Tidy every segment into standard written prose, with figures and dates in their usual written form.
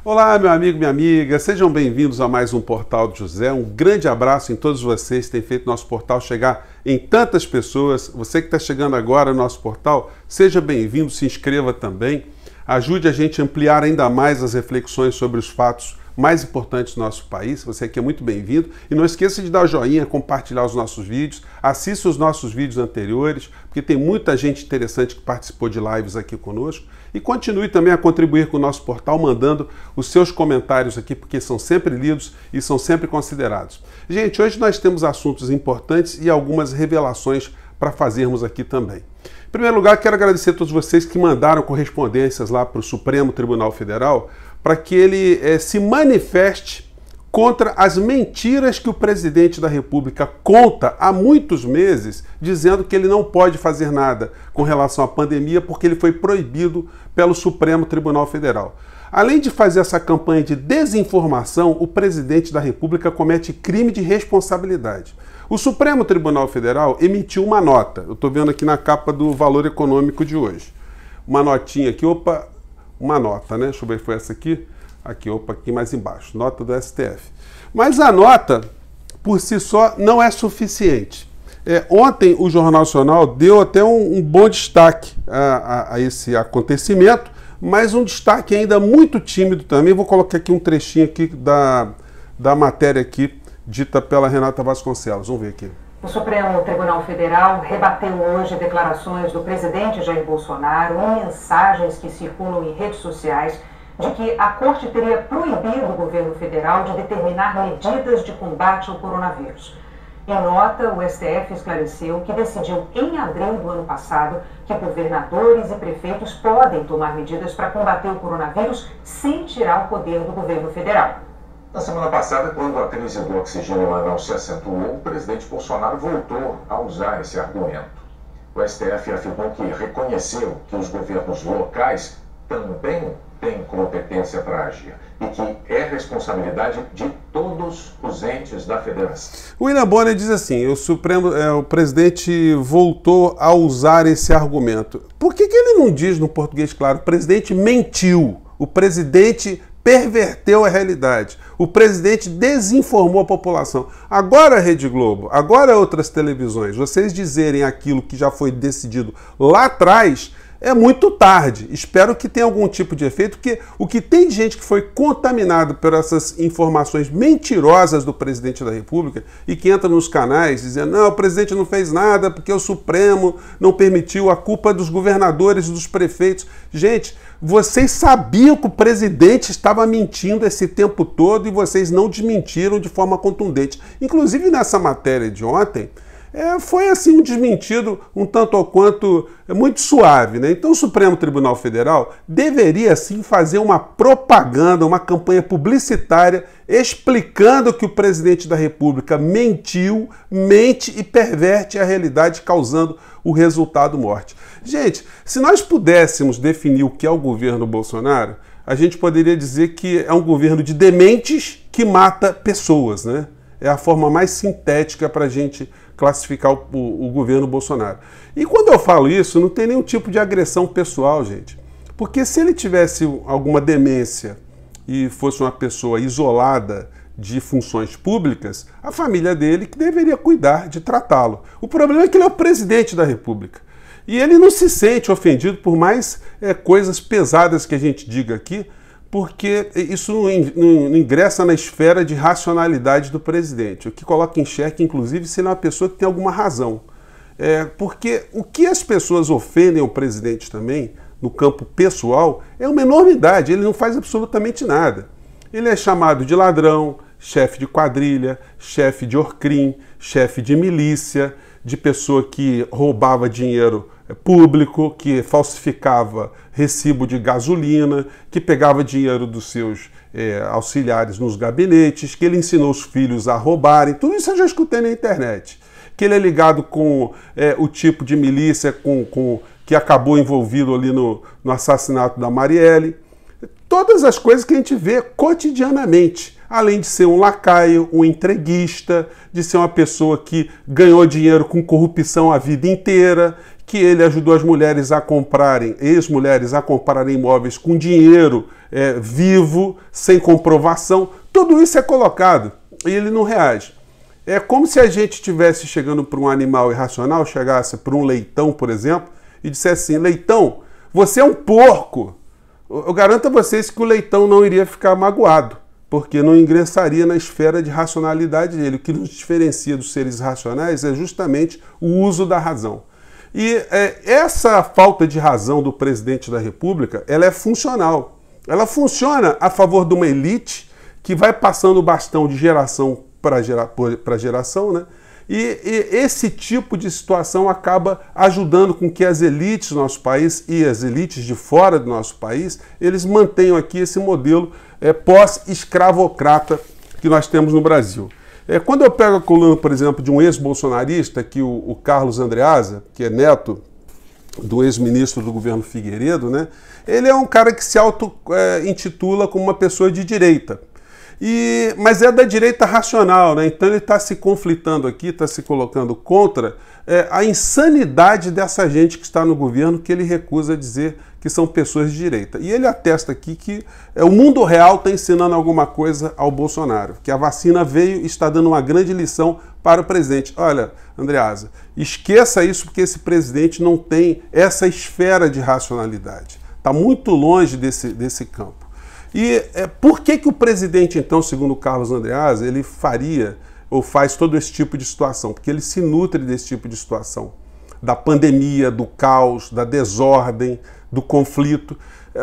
Olá, meu amigo, minha amiga, sejam bem-vindos a mais um Portal de José. Um grande abraço em todos vocês que têm feito nosso portal chegar em tantas pessoas. Você que está chegando agora no nosso portal, seja bem-vindo, se inscreva também. Ajude a gente a ampliar ainda mais as reflexões sobre os fatos mais importantes do nosso país. Você aqui é muito bem-vindo. E não esqueça de dar o joinha, compartilhar os nossos vídeos, assista os nossos vídeos anteriores, porque tem muita gente interessante que participou de lives aqui conosco. E continue também a contribuir com o nosso portal, mandando os seus comentários aqui, porque são sempre lidos e são sempre considerados. Gente, hoje nós temos assuntos importantes e algumas revelações para fazermos aqui também. Em primeiro lugar, quero agradecer a todos vocês que mandaram correspondências lá para o Supremo Tribunal Federal para que ele se manifeste contra as mentiras que o presidente da República conta há muitos meses, dizendo que ele não pode fazer nada com relação à pandemia porque ele foi proibido pelo Supremo Tribunal Federal. Além de fazer essa campanha de desinformação, o presidente da República comete crime de responsabilidade. O Supremo Tribunal Federal emitiu uma nota, eu estou vendo aqui na capa do Valor Econômico de hoje, uma notinha aqui, uma nota, né? Deixa eu ver se foi essa aqui. Aqui mais embaixo, nota do STF. Mas a nota, por si só, não é suficiente. Ontem o Jornal Nacional deu até um bom destaque a esse acontecimento, mas um destaque ainda muito tímido também. Vou colocar aqui um trechinho aqui da matéria aqui, dita pela Renata Vasconcelos. Vamos ver aqui. O Supremo Tribunal Federal rebateu hoje declarações do presidente Jair Bolsonaro em mensagens que circulam em redes sociais de que a Corte teria proibido o governo federal de determinar medidas de combate ao coronavírus. Em nota, o STF esclareceu que decidiu em abril do ano passado que governadores e prefeitos podem tomar medidas para combater o coronavírus sem tirar o poder do governo federal. Na semana passada, quando a crise do oxigênio em Manaus se acentuou, o presidente Bolsonaro voltou a usar esse argumento. O STF afirmou que reconheceu que os governos locais também têm competência para agir e que é responsabilidade de todos os entes da federação. O William Bonner diz assim, o presidente voltou a usar esse argumento. Por que ele não diz no português claro, o presidente mentiu, o presidente perverteu a realidade, o presidente desinformou a população. Agora a Rede Globo, agora outras televisões, vocês dizerem aquilo que já foi decidido lá atrás, é muito tarde. Espero que tenha algum tipo de efeito, porque o que tem de gente que foi contaminado por essas informações mentirosas do presidente da República e que entra nos canais dizendo não, o presidente não fez nada porque o Supremo não permitiu, a culpa dos governadores e dos prefeitos. Gente, vocês sabiam que o presidente estava mentindo esse tempo todo e vocês não desmentiram de forma contundente. Inclusive nessa matéria de ontem, foi assim um desmentido um tanto ou quanto muito suave, né? Então o Supremo Tribunal Federal deveria sim fazer uma propaganda, uma campanha publicitária explicando que o presidente da República mentiu, mente e perverte a realidade, causando o resultado morte. Gente, se nós pudéssemos definir o que é o governo Bolsonaro, a gente poderia dizer que é um governo de dementes que mata pessoas, né? É a forma mais sintética para a gente classificar o governo Bolsonaro. E quando eu falo isso, não tem nenhum tipo de agressão pessoal, gente. Porque se ele tivesse alguma demência e fosse uma pessoa isolada de funções públicas, a família dele que deveria cuidar de tratá-lo. O problema é que ele é o presidente da República. E ele não se sente ofendido por mais coisas pesadas que a gente diga aqui, porque isso não ingressa na esfera de racionalidade do presidente, o que coloca em xeque, inclusive, se ele é uma pessoa que tem alguma razão. Porque o que as pessoas ofendem o presidente também, no campo pessoal, é uma enormidade, ele não faz absolutamente nada. Ele é chamado de ladrão, chefe de quadrilha, chefe de orcrim, chefe de milícia, de pessoa que roubava dinheiro público, que falsificava recibo de gasolina, que pegava dinheiro dos seus auxiliares nos gabinetes, que ele ensinou os filhos a roubarem. Tudo isso eu já escutei na internet. Que ele é ligado com o tipo de milícia que acabou envolvido ali no assassinato da Marielle. Todas as coisas que a gente vê cotidianamente. Além de ser um lacaio, um entreguista, de ser uma pessoa que ganhou dinheiro com corrupção a vida inteira, que ele ajudou as mulheres a comprarem, ex-mulheres a comprarem imóveis com dinheiro vivo, sem comprovação. Tudo isso é colocado e ele não reage. É como se a gente estivesse chegando para um animal irracional, chegasse para um leitão, por exemplo, e dissesse assim: leitão, você é um porco. Eu garanto a vocês que o leitão não iria ficar magoado, porque não ingressaria na esfera de racionalidade dele. O que nos diferencia dos seres racionais é justamente o uso da razão. E essa falta de razão do presidente da República, ela é funcional. Ela funciona a favor de uma elite que vai passando o bastão de geração para geração, né? E esse tipo de situação acaba ajudando com que as elites do nosso país e as elites de fora do nosso país, eles mantenham aqui esse modelo pós-escravocrata que nós temos no Brasil. Quando eu pego a coluna, por exemplo, de um ex-bolsonarista, que o Carlos Andreasa, que é neto do ex-ministro do governo Figueiredo, né? Ele é um cara que se auto-intitula como uma pessoa de direita. Mas é da direita racional, né? Então ele está se conflitando aqui, está se colocando contra a insanidade dessa gente que está no governo, que ele recusa dizer que são pessoas de direita. E ele atesta aqui que o mundo real está ensinando alguma coisa ao Bolsonaro, que a vacina veio e está dando uma grande lição para o presidente. Olha, Andreasa, esqueça isso, porque esse presidente não tem essa esfera de racionalidade. Está muito longe desse campo. E por que o presidente, então, segundo o Carlos Andreasa, ele faria ou faz todo esse tipo de situação? Porque ele se nutre desse tipo de situação, da pandemia, do caos, da desordem, do conflito.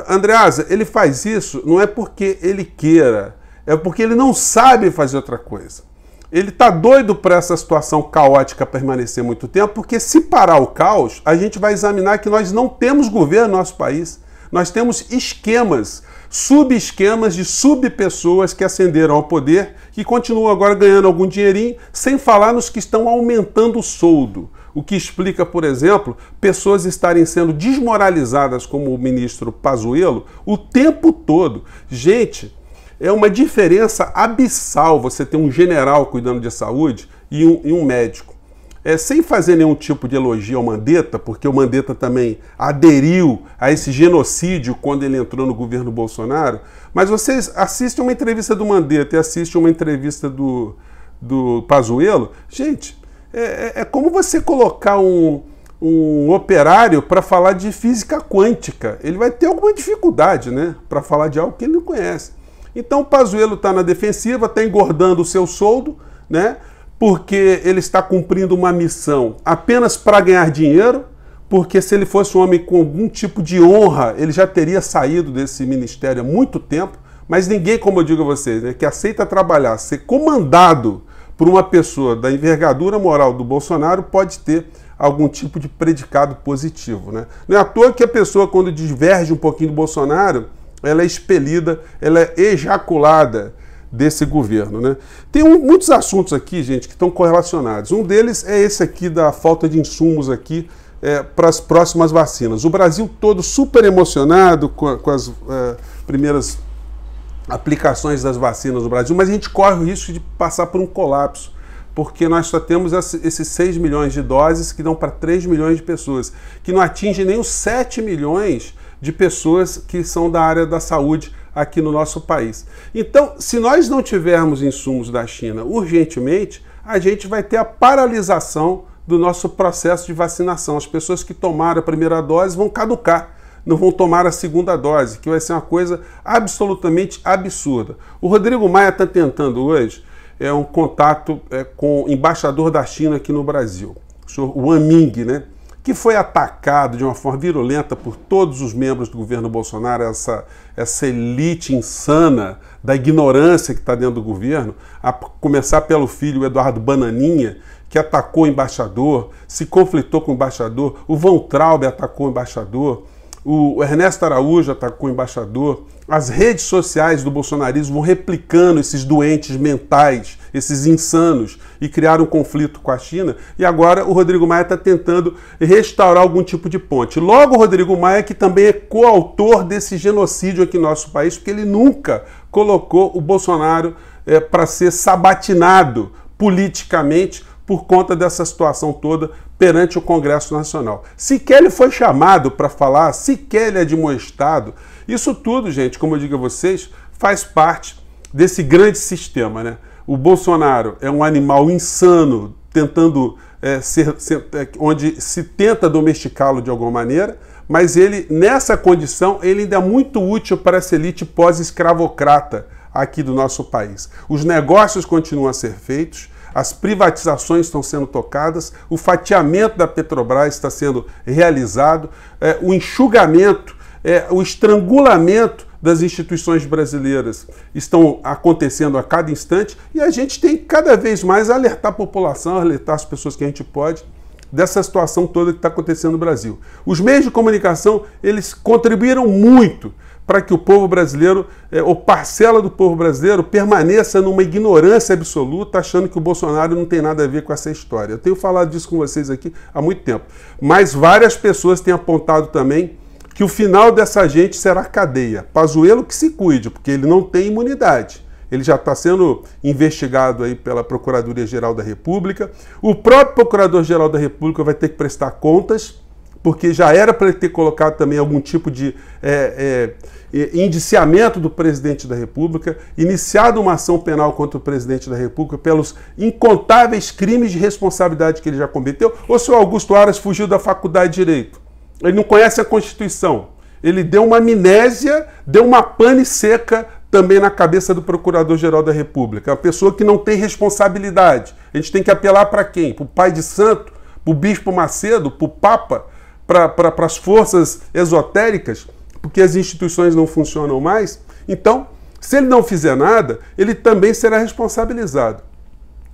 Andreasa, ele faz isso não é porque ele queira, é porque ele não sabe fazer outra coisa. Ele está doido para essa situação caótica permanecer muito tempo, porque se parar o caos, a gente vai examinar que nós não temos governo no nosso país. Nós temos esquemas, sub-esquemas de sub-pessoas que ascenderam ao poder, que continuam agora ganhando algum dinheirinho, sem falar nos que estão aumentando o soldo. O que explica, por exemplo, pessoas estarem sendo desmoralizadas, como o ministro Pazuello, o tempo todo. Gente, é uma diferença abissal você ter um general cuidando de saúde e um médico. Sem fazer nenhum tipo de elogio ao Mandetta, porque o Mandetta também aderiu a esse genocídio quando ele entrou no governo Bolsonaro, mas vocês assistem uma entrevista do Mandetta e assistem uma entrevista do Pazuello, gente, é como você colocar um operário para falar de física quântica. Ele vai ter alguma dificuldade, né, para falar de algo que ele não conhece. Então o Pazuello está na defensiva, está engordando o seu soldo, né, porque ele está cumprindo uma missão apenas para ganhar dinheiro, porque se ele fosse um homem com algum tipo de honra, ele já teria saído desse ministério há muito tempo, mas ninguém, como eu digo a vocês, né, que aceita trabalhar, ser comandado por uma pessoa da envergadura moral do Bolsonaro, pode ter algum tipo de predicado positivo, né? Não é à toa que a pessoa, quando diverge um pouquinho do Bolsonaro, ela é expelida, ela é ejaculada desse governo, né? Tem muitos assuntos aqui, gente, que estão correlacionados. Um deles é esse aqui da falta de insumos aqui para as próximas vacinas. O Brasil todo super emocionado com as primeiras aplicações das vacinas no Brasil, mas a gente corre o risco de passar por um colapso, porque nós só temos esses 6 milhões de doses que dão para 3 milhões de pessoas, que não atingem nem os 7 milhões de pessoas que são da área da saúde aqui no nosso país. Então, se nós não tivermos insumos da China urgentemente, a gente vai ter a paralisação do nosso processo de vacinação. As pessoas que tomaram a primeira dose vão caducar, não vão tomar a segunda dose, que vai ser uma coisa absolutamente absurda. O Rodrigo Maia está tentando hoje um contato com o embaixador da China aqui no Brasil, o senhor Wang Ming, né? Que foi atacado de uma forma virulenta por todos os membros do governo Bolsonaro, essa elite insana da ignorância que está dentro do governo, a começar pelo filho Eduardo Bananinha, que atacou o embaixador, se conflitou com o embaixador, o Von Traub atacou o embaixador, o Ernesto Araújo atacou o embaixador. As redes sociais do bolsonarismo vão replicando esses doentes mentais, esses insanos, e criaram um conflito com a China. E agora o Rodrigo Maia está tentando restaurar algum tipo de ponte. Logo, o Rodrigo Maia, que também é coautor desse genocídio aqui no nosso país, porque ele nunca colocou o Bolsonaro para ser sabatinado politicamente por conta dessa situação toda perante o Congresso Nacional. Sequer ele foi chamado para falar, sequer ele é admoestado. Isso tudo, gente, como eu digo a vocês, faz parte desse grande sistema, né? O Bolsonaro é um animal insano, tentando onde se tenta domesticá-lo de alguma maneira, mas ele, nessa condição, ele ainda é muito útil para essa elite pós-escravocrata aqui do nosso país. Os negócios continuam a ser feitos, as privatizações estão sendo tocadas, o fatiamento da Petrobras está sendo realizado, o enxugamento, o estrangulamento das instituições brasileiras estão acontecendo a cada instante e a gente tem que cada vez mais alertar a população, alertar as pessoas que a gente pode dessa situação toda que está acontecendo no Brasil. Os meios de comunicação, eles contribuíram muito para que o povo brasileiro, ou parcela do povo brasileiro, permaneça numa ignorância absoluta, achando que o Bolsonaro não tem nada a ver com essa história. Eu tenho falado disso com vocês aqui há muito tempo. Mas várias pessoas têm apontado também que o final dessa gente será cadeia. Pazuello que se cuide, porque ele não tem imunidade. Ele já está sendo investigado aí pela Procuradoria-Geral da República. O próprio Procurador-Geral da República vai ter que prestar contas, porque já era para ele ter colocado também algum tipo de indiciamento do presidente da República, iniciado uma ação penal contra o presidente da República pelos incontáveis crimes de responsabilidade que ele já cometeu. Ou se o Augusto Aras fugiu da faculdade de Direito? Ele não conhece a Constituição. Ele deu uma amnésia, deu uma pane seca também na cabeça do Procurador-Geral da República. Uma pessoa que não tem responsabilidade. A gente tem que apelar para quem? Para o pai de santo? Para o bispo Macedo? Para o Papa? Para as forças esotéricas? Porque as instituições não funcionam mais? Então, se ele não fizer nada, ele também será responsabilizado.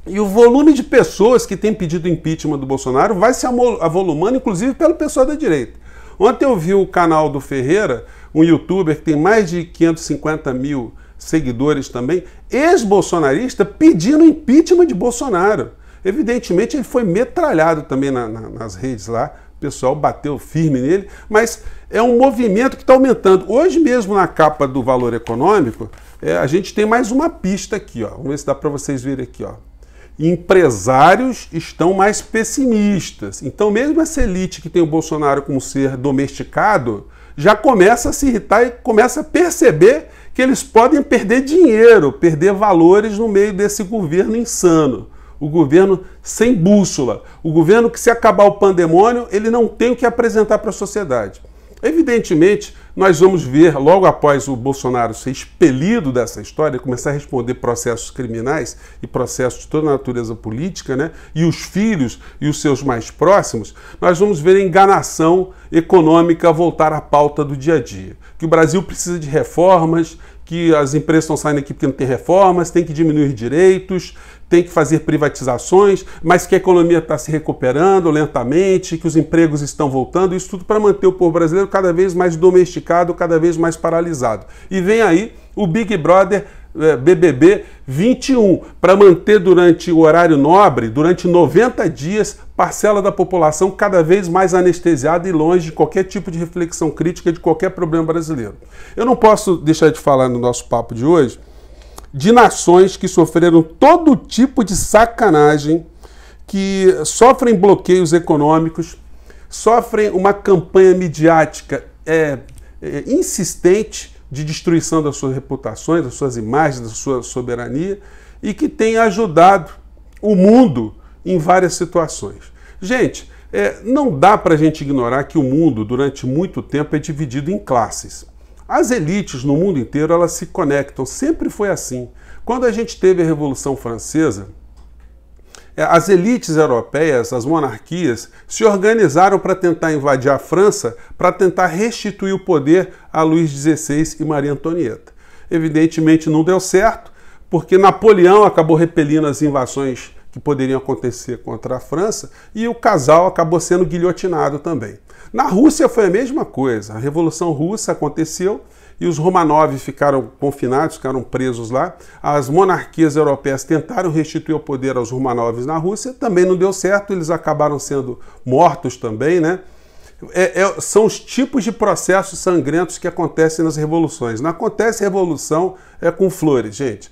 E o volume de pessoas que têm pedido impeachment do Bolsonaro vai se avolumando, inclusive pelo pessoal da direita. Ontem eu vi o canal do Ferreira, um youtuber que tem mais de 550 mil seguidores também, ex-bolsonarista, pedindo impeachment de Bolsonaro. Evidentemente ele foi metralhado também nas redes lá, o pessoal bateu firme nele, mas é um movimento que está aumentando. Hoje mesmo na capa do Valor Econômico, a gente tem mais uma pista aqui, ó. Vamos ver se dá para vocês verem aqui, ó. Empresários estão mais pessimistas. Então, mesmo essa elite que tem o Bolsonaro como ser domesticado, já começa a se irritar e começa a perceber que eles podem perder dinheiro, perder valores no meio desse governo insano. O governo sem bússola. O governo que, se acabar o pandemônio, ele não tem o que apresentar para a sociedade. Evidentemente, nós vamos ver, logo após o Bolsonaro ser expelido dessa história, começar a responder processos criminais e processos de toda a natureza política, né? E os filhos e os seus mais próximos, nós vamos ver a enganação econômica voltar à pauta do dia a dia. Que o Brasil precisa de reformas, que as empresas estão saindo aqui porque não tem reformas, tem que diminuir direitos, tem que fazer privatizações, mas que a economia está se recuperando lentamente, que os empregos estão voltando, isso tudo para manter o povo brasileiro cada vez mais domesticado, cada vez mais paralisado. E vem aí o Big Brother BBB 21, para manter durante o horário nobre, durante 90 dias, parcela da população cada vez mais anestesiada e longe de qualquer tipo de reflexão crítica de qualquer problema brasileiro. Eu não posso deixar de falar no nosso papo de hoje de nações que sofreram todo tipo de sacanagem, que sofrem bloqueios econômicos, sofrem uma campanha midiática insistente de destruição das suas reputações, das suas imagens, da sua soberania, e que tem ajudado o mundo em várias situações. Gente, não dá para a gente ignorar que o mundo, durante muito tempo, é dividido em classes. As elites no mundo inteiro, elas se conectam, sempre foi assim. Quando a gente teve a Revolução Francesa, as elites europeias, as monarquias, se organizaram para tentar invadir a França, para tentar restituir o poder a Luís XVI e Maria Antonieta. Evidentemente não deu certo, porque Napoleão acabou repelindo as invasões que poderiam acontecer contra a França, e o casal acabou sendo guilhotinado também. Na Rússia foi a mesma coisa. A Revolução Russa aconteceu e os Romanov ficaram confinados, ficaram presos lá. As monarquias europeias tentaram restituir o poder aos Romanovs na Rússia, também não deu certo, eles acabaram sendo mortos também, né? São os tipos de processos sangrentos que acontecem nas revoluções. Não acontece revolução com flores, gente.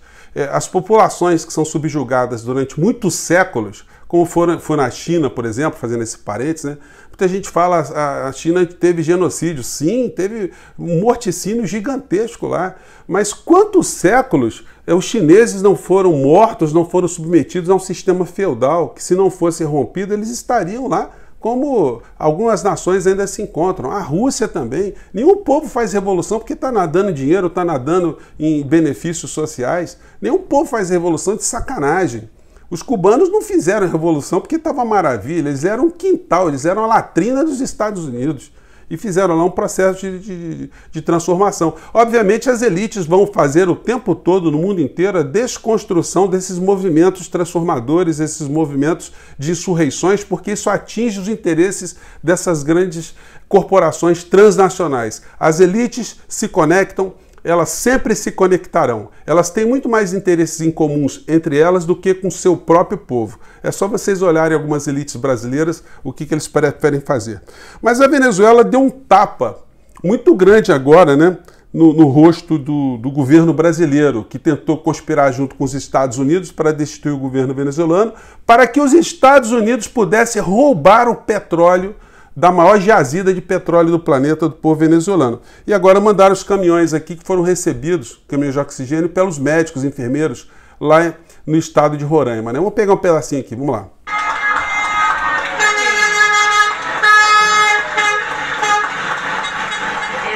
As populações que são subjugadas durante muitos séculos como foi na China, por exemplo, fazendo esse parênteses, né? Muita gente fala a China teve genocídio. Sim, teve um morticínio gigantesco lá. Mas quantos séculos os chineses não foram mortos, não foram submetidos a um sistema feudal, que se não fosse rompido, eles estariam lá, como algumas nações ainda se encontram. A Rússia também. Nenhum povo faz revolução porque está nadando em dinheiro, está nadando em benefícios sociais. Nenhum povo faz revolução de sacanagem. Os cubanos não fizeram revolução porque estava maravilha. Eles eram um quintal, eles eram a latrina dos Estados Unidos. E fizeram lá um processo de transformação. Obviamente, as elites vão fazer o tempo todo, no mundo inteiro, a desconstrução desses movimentos transformadores, esses movimentos de insurreições, porque isso atinge os interesses dessas grandes corporações transnacionais. As elites se conectam, elas sempre se conectarão. Elas têm muito mais interesses em comuns entre elas do que com o seu próprio povo. É só vocês olharem algumas elites brasileiras, o que eles preferem fazer. Mas a Venezuela deu um tapa muito grande agora, né, no rosto do governo brasileiro, que tentou conspirar junto com os Estados Unidos para destituir o governo venezuelano, para que os Estados Unidos pudessem roubar o petróleo da maior jazida de petróleo do planeta, do povo venezuelano. E agora mandaram os caminhões aqui que foram recebidos, caminhões de oxigênio, pelos médicos, enfermeiros, lá no estado de Roraima, né? Vamos pegar um pedacinho aqui, vamos lá.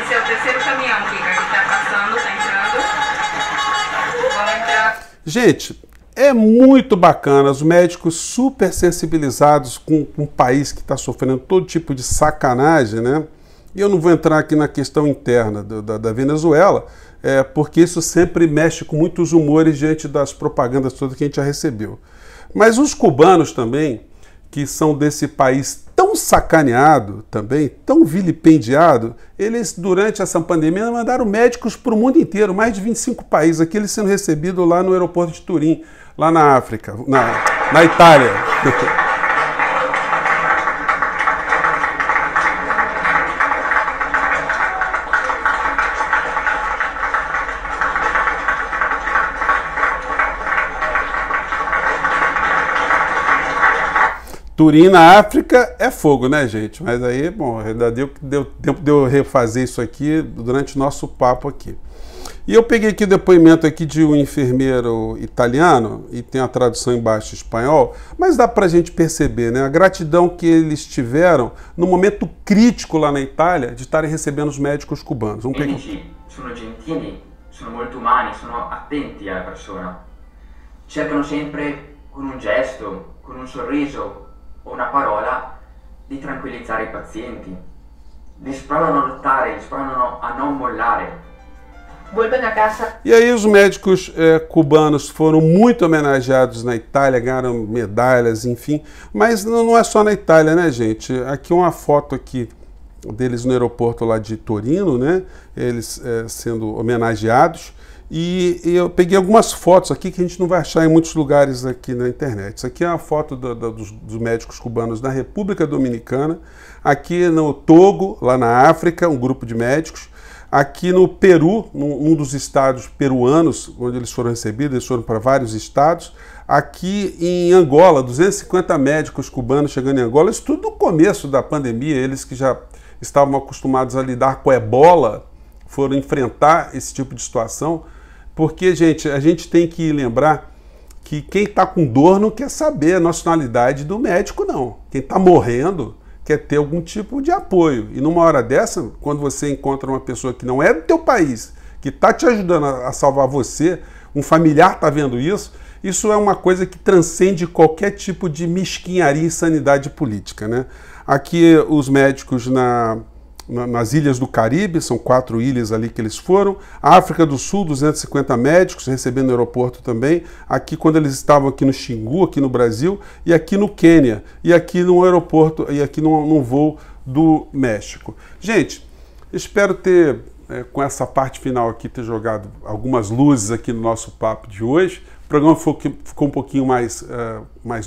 Esse é o terceiro caminhão que está passando, está entrando. Vamos entrar. Gente, é muito bacana, os médicos super sensibilizados com um país que está sofrendo todo tipo de sacanagem, né? E eu não vou entrar aqui na questão interna da Venezuela, porque isso sempre mexe com muitos humores diante das propagandas todas que a gente já recebeu. Mas os cubanos também, que são desse país tão sacaneado também, tão vilipendiado, eles, durante essa pandemia, mandaram médicos para o mundo inteiro, mais de 25 países, aqueles sendo recebidos lá no aeroporto de Turim, lá na África, na Itália. Turim na África é fogo, né, gente? Mas aí, bom, ainda deu tempo de eu refazer isso aqui durante o nosso papo aqui. E eu peguei aqui o depoimento aqui de um enfermeiro italiano, e tem a tradução embaixo em espanhol, mas dá pra gente perceber, né, a gratidão que eles tiveram no momento crítico lá na Itália de estarem recebendo os médicos cubanos. I medici sono gentili, sono molto umani, sono attenti alla persona. Cercano sempre con un gesto, con un sorriso o una parola di tranquillizzare i pazienti. Li provano a lottare, li provano a non mollare. E aí os médicos cubanos foram muito homenageados na Itália, ganharam medalhas, enfim. Mas não é só na Itália, né, gente? Aqui uma foto aqui deles no aeroporto lá de Torino, né? Eles sendo homenageados. E eu peguei algumas fotos aqui que a gente não vai achar em muitos lugares aqui na internet. Isso aqui é uma foto dos médicos cubanos na República Dominicana. Aqui no Togo, lá na África, um grupo de médicos. Aqui no Peru, num dos estados peruanos, onde eles foram recebidos, eles foram para vários estados. Aqui em Angola, 250 médicos cubanos chegando em Angola. Isso tudo no começo da pandemia, eles que já estavam acostumados a lidar com a ebola, foram enfrentar esse tipo de situação. Porque, gente, a gente tem que lembrar que quem está com dor não quer saber a nacionalidade do médico, não. Quem está morrendo quer ter algum tipo de apoio. E numa hora dessa, quando você encontra uma pessoa que não é do teu país, que está te ajudando a salvar você, um familiar está vendo isso, isso é uma coisa que transcende qualquer tipo de mesquinharia e insanidade política, né? Aqui os médicos nas ilhas do Caribe, são 4 ilhas ali que eles foram. A África do Sul, 250 médicos, recebendo no aeroporto também. Aqui, quando eles estavam aqui no Xingu, aqui no Brasil, e aqui no Quênia, e aqui no aeroporto, e aqui no voo do México. Gente, espero ter, com essa parte final aqui, ter jogado algumas luzes aqui no nosso papo de hoje. O programa ficou um pouquinho mais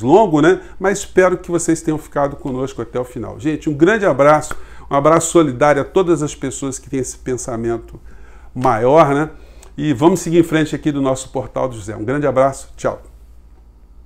longo, né? Mas espero que vocês tenham ficado conosco até o final. Gente, um grande abraço. Um abraço solidário a todas as pessoas que têm esse pensamento maior, né? E vamos seguir em frente aqui do nosso Portal do José. Um grande abraço, tchau.